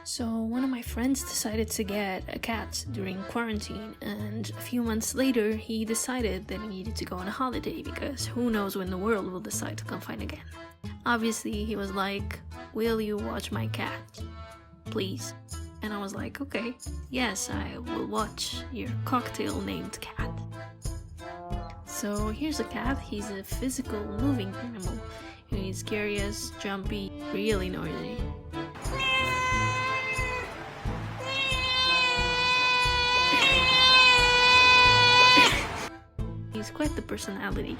So one of my friends decided to get a cat during quarantine, and a few months later he decided that he needed to go on a holiday because who knows when the world will decide to confine again. Obviously he was like, "Will you watch my cat? Please." And I was like, "Okay, yes, I will watch your cocktail named cat." So here's a cat. He's a physical moving animal. He's curious, jumpy, really noisy. He's quite the personality.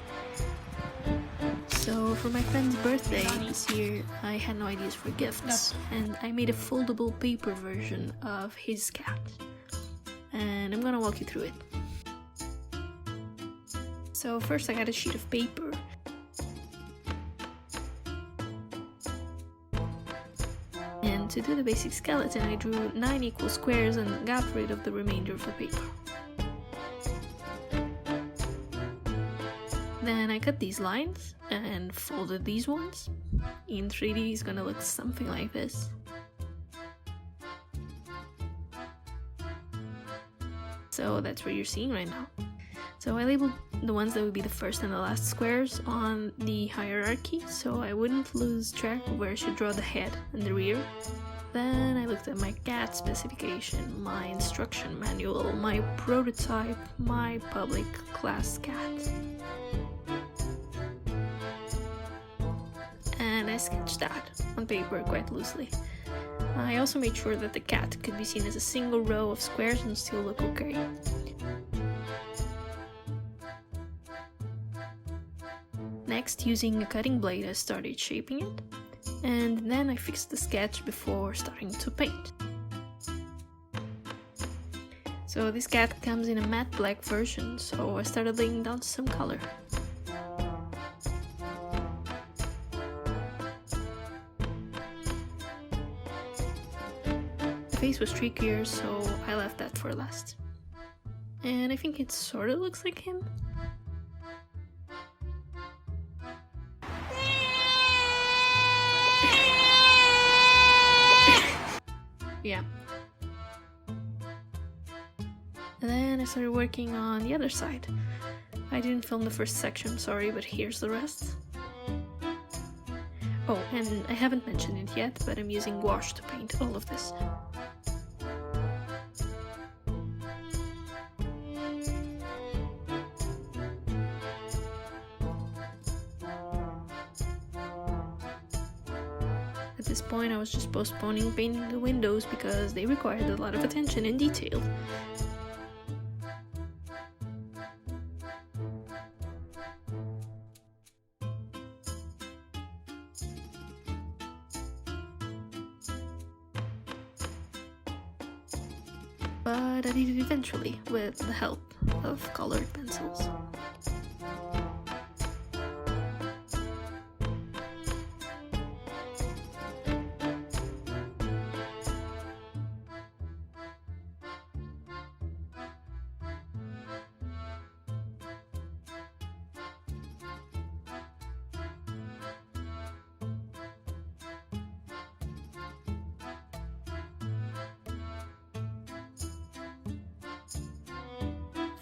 So for my friend's birthday this year, I had no ideas for gifts, and I made a foldable paper version of his cat. And I'm gonna walk you through it. So first I got a sheet of paper. And to do the basic skeleton, I drew 9 equal squares and got rid of the remainder of the paper. Then I cut these lines and folded these ones. In 3D it's gonna look something like this. So that's what you're seeing right now. So I labeled the ones that would be the first and the last squares on the hierarchy, so I wouldn't lose track of where I should draw the head and the rear. Then I looked at my cat specification, my instruction manual, my prototype, my public class cat. And I sketched that on paper quite loosely. I also made sure that the cat could be seen as a single row of squares and still look okay. Next, using a cutting blade, I started shaping it, and then I fixed the sketch before starting to paint. So this cat comes in a matte black version, so I started laying down some color. The face was trickier, so I left that for last. And I think it sort of looks like him. Yeah. And then I started working on the other side. I didn't film the first section, sorry, but here's the rest. Oh, and I haven't mentioned it yet, but I'm using gouache to paint all of this. At this point I was just postponing painting the windows because they required a lot of attention and detail. But I did it eventually with the help of colored pencils.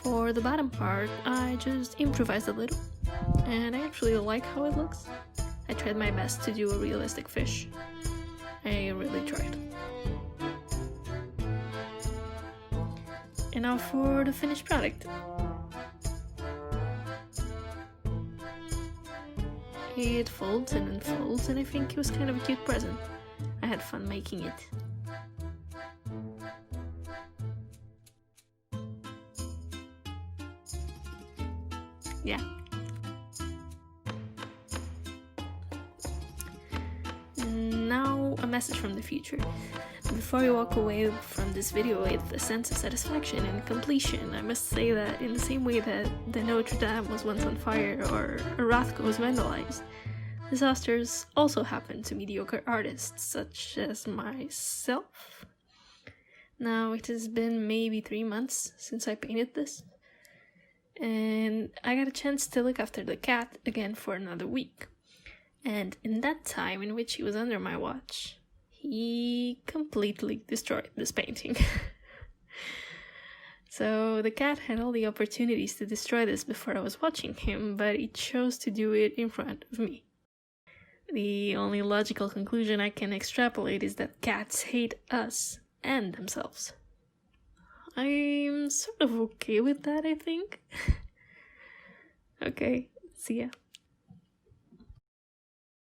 For the bottom part, I just improvised a little, and I actually like how it looks. I tried my best to do a realistic fish. I really tried. And now for the finished product. It folds and unfolds, and I think it was kind of a cute present. I had fun making it. Yeah. Now a message from the future. Before you walk away from this video with a sense of satisfaction and completion, I must say that in the same way that the Notre Dame was once on fire or Rothko was vandalized, disasters also happen to mediocre artists such as myself. Now it has been maybe 3 months since I painted this, and I got a chance to look after the cat again for another week. And in that time in which he was under my watch, he completely destroyed this painting. So the cat had all the opportunities to destroy this before I was watching him, but he chose to do it in front of me. The only logical conclusion I can extrapolate is that cats hate us and themselves. I'm sort of okay with that, I think. Okay, see ya.